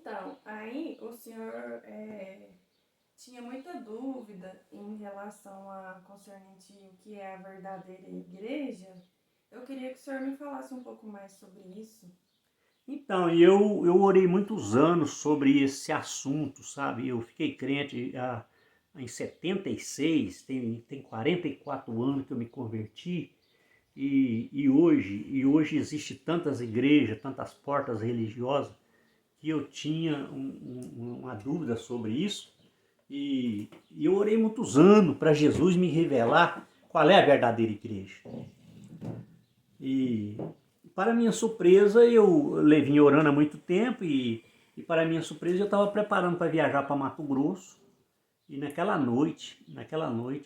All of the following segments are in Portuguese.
Então, aí o senhor tinha muita dúvida em relação a concernente o que é a verdadeira igreja. Eu queria que o senhor me falasse um pouco mais sobre isso. Então, eu orei muitos anos sobre esse assunto, sabe? Eu fiquei crente em 76, tem 44 anos que eu me converti, e hoje existe tantas igrejas, tantas portas religiosas, que eu tinha uma dúvida sobre isso, e eu orei muitos anos para Jesus me revelar qual é a verdadeira igreja. E para minha surpresa, eu levei orando há muito tempo e para minha surpresa eu estava preparando para viajar para Mato Grosso. E naquela noite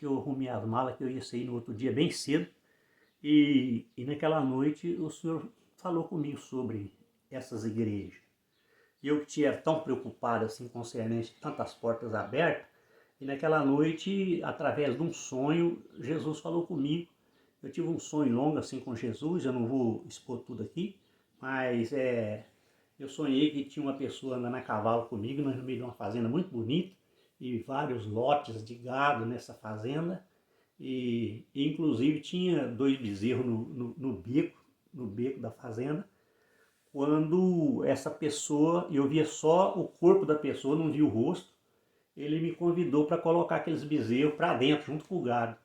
eu arrumei as malas que eu ia sair no outro dia bem cedo. E naquela noite o Senhor falou comigo sobre essas igrejas. E eu que tinha tão preocupado assim concernente tantas portas abertas. E naquela noite, através de um sonho, Jesus falou comigo. Eu tive um sonho longo assim com Jesus, eu não vou expor tudo aqui, mas eu sonhei que tinha uma pessoa andando a cavalo comigo, nós no meio de uma fazenda muito bonita, e vários lotes de gado nessa fazenda, e inclusive tinha dois bezerros no beco da fazenda, quando essa pessoa, eu via só o corpo da pessoa, não via o rosto, ele me convidou para colocar aqueles bezerros para dentro, junto com o gado.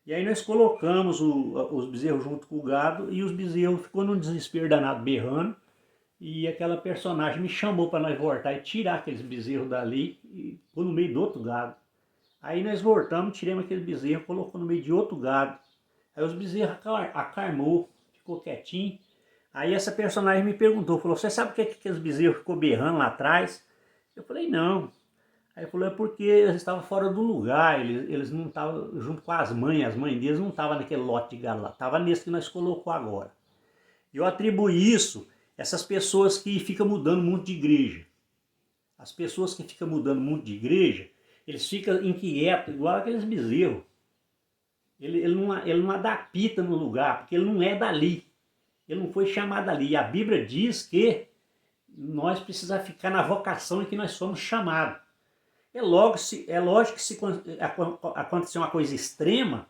E aí nós colocamos os bezerros junto com o gado e os bezerros ficou num desespero danado berrando. E aquela personagem me chamou para nós voltar e tirar aqueles bezerros dali e pôr no meio do outro gado. Aí nós voltamos, tiramos aquele bezerro, colocou no meio de outro gado. Aí os bezerros acarmou, ficou quietinho. Aí essa personagem me perguntou, falou, você sabe por que aqueles bezerros ficou berrando lá atrás? Eu falei, não. Aí ele falou, é porque eles estavam fora do lugar, eles não estavam junto com as mães deles não estavam naquele lote de gado lá, estavam nesse que nós colocou agora. Eu atribuí isso a essas pessoas que ficam mudando muito de igreja. As pessoas que ficam mudando muito de igreja, eles ficam inquietos, igual aqueles bezerros. Ele não adapta no lugar, porque ele não é dali. Ele não foi chamado ali. E a Bíblia diz que nós precisamos ficar na vocação em que nós somos chamados. É lógico que se acontecer uma coisa extrema,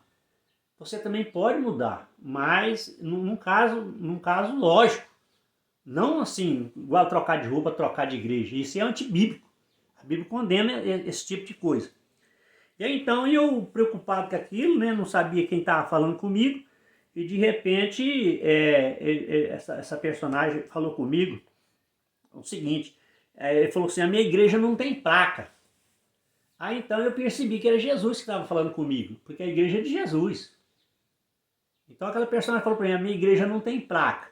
você também pode mudar, mas num caso lógico. Não assim, igual trocar de roupa, trocar de igreja. Isso é antibíblico. A Bíblia condena esse tipo de coisa. E aí, então eu preocupado com aquilo, né, não sabia quem estava falando comigo, e de repente essa personagem falou comigo o seguinte, ele falou assim, a minha igreja não tem placa. Aí então eu percebi que era Jesus que estava falando comigo, porque a igreja é de Jesus. Então aquela personagem falou para mim, a minha igreja não tem placa.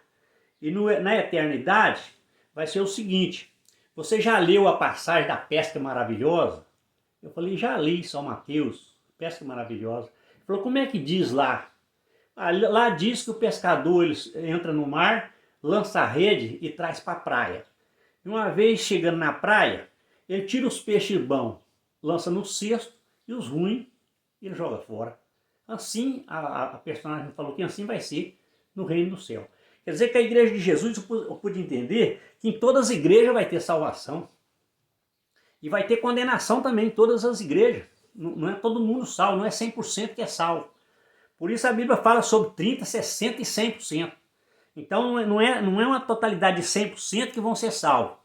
E na eternidade vai ser o seguinte, você já leu a passagem da pesca maravilhosa? Eu falei, já li São Mateus, pesca maravilhosa. Ele falou, como é que diz lá? Lá diz que o pescador ele entra no mar, lança a rede e traz para a praia. E uma vez chegando na praia, ele tira os peixes bons, lança no cesto e os ruins ele joga fora. Assim, a personagem falou que assim vai ser no reino do céu. Quer dizer que a igreja de Jesus, eu pude entender que em todas as igrejas vai ter salvação. E vai ter condenação também em todas as igrejas. Não é todo mundo salvo, não é 100% que é salvo. Por isso a Bíblia fala sobre 30%, 60% e 100%. Então não é uma totalidade de 100% que vão ser salvos.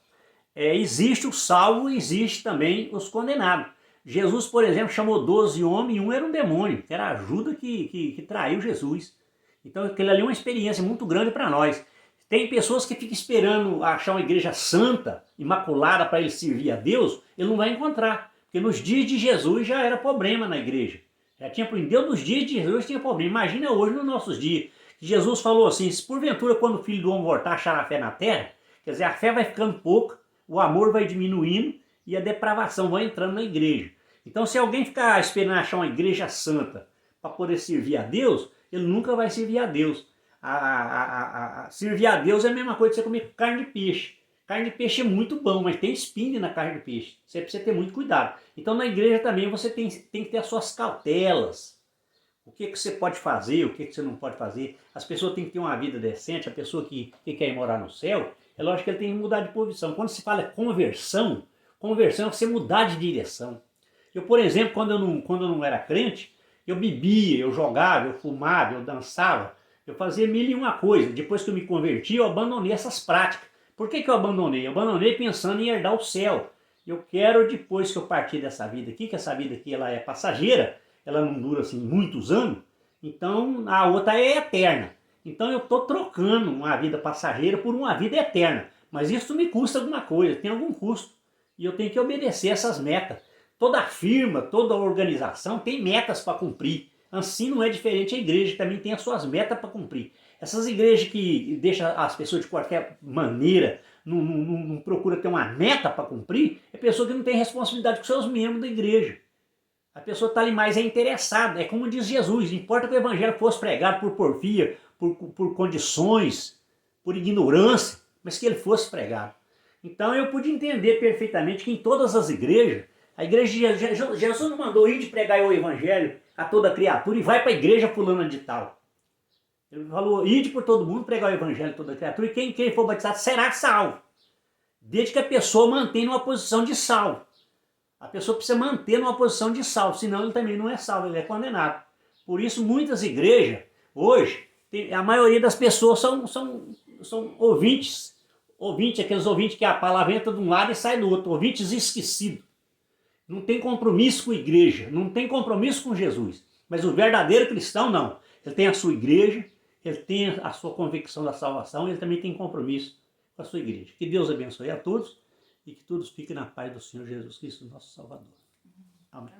Existe o salvo e existe também os condenados. Jesus, por exemplo, chamou 12 homens e um era um demônio, que era a Judas que traiu Jesus. Então aquilo ali é uma experiência muito grande para nós. Tem pessoas que ficam esperando achar uma igreja santa, imaculada para ele servir a Deus, ele não vai encontrar. Porque nos dias de Jesus já era problema na igreja. Já tinha problema. Nos dias de Jesus tinha problema. Imagina hoje nos nossos dias. Jesus falou assim, se porventura quando o Filho do Homem voltar achar a fé na terra, quer dizer, a fé vai ficando pouca, o amor vai diminuindo e a depravação vai entrando na igreja. Então se alguém ficar esperando achar uma igreja santa para poder servir a Deus, ele nunca vai servir a Deus. Servir a Deus é a mesma coisa que você comer carne de peixe. Carne de peixe é muito bom, mas tem espinho na carne de peixe. Você precisa ter muito cuidado. Então na igreja também você tem que ter as suas cautelas. O que você pode fazer, o que você não pode fazer. As pessoas têm que ter uma vida decente. A pessoa que quer ir morar no céu, É lógico que ele tem que mudar de posição. Quando se fala conversão, conversão é você mudar de direção. Eu, por exemplo, quando eu não era crente, eu bebia, eu jogava, eu fumava, eu dançava, eu fazia mil e uma coisa. Depois que eu me converti, eu abandonei essas práticas. Por que que eu abandonei? Eu abandonei pensando em herdar o céu. Eu quero, depois que eu partir dessa vida aqui, que essa vida aqui ela é passageira, ela não dura assim muitos anos, então a outra é eterna. Então eu estou trocando uma vida passageira por uma vida eterna. Mas isso me custa alguma coisa, tem algum custo. E eu tenho que obedecer essas metas. Toda firma, toda organização tem metas para cumprir. Assim não é diferente a igreja, também tem as suas metas para cumprir. Essas igrejas que deixam as pessoas de qualquer maneira, não procura ter uma meta para cumprir, é pessoa que não tem responsabilidade com seus membros da igreja. A pessoa está ali mais interessada, é como diz Jesus, não importa que o evangelho fosse pregado por porfia, por condições, por ignorância, mas que ele fosse pregado. Então eu pude entender perfeitamente que em todas as igrejas, a igreja de Jesus não mandou ir de pregar o evangelho a toda criatura e vai para a igreja fulana de tal. Ele falou, ide por todo mundo, pregar o evangelho a toda criatura, e quem for batizado será salvo. Desde que a pessoa mantenha uma posição de salvo. A pessoa precisa manter numa posição de salvo, senão ele também não é salvo, ele é condenado. Por isso muitas igrejas, hoje, a maioria das pessoas são ouvintes. Aqueles ouvintes que a palavra entra de um lado e sai do outro, ouvintes esquecidos. Não tem compromisso com a igreja, não tem compromisso com Jesus. Mas o verdadeiro cristão não. Ele tem a sua igreja, ele tem a sua convicção da salvação, ele também tem compromisso com a sua igreja. Que Deus abençoe a todos e que todos fiquem na paz do Senhor Jesus Cristo, nosso Salvador. Amém.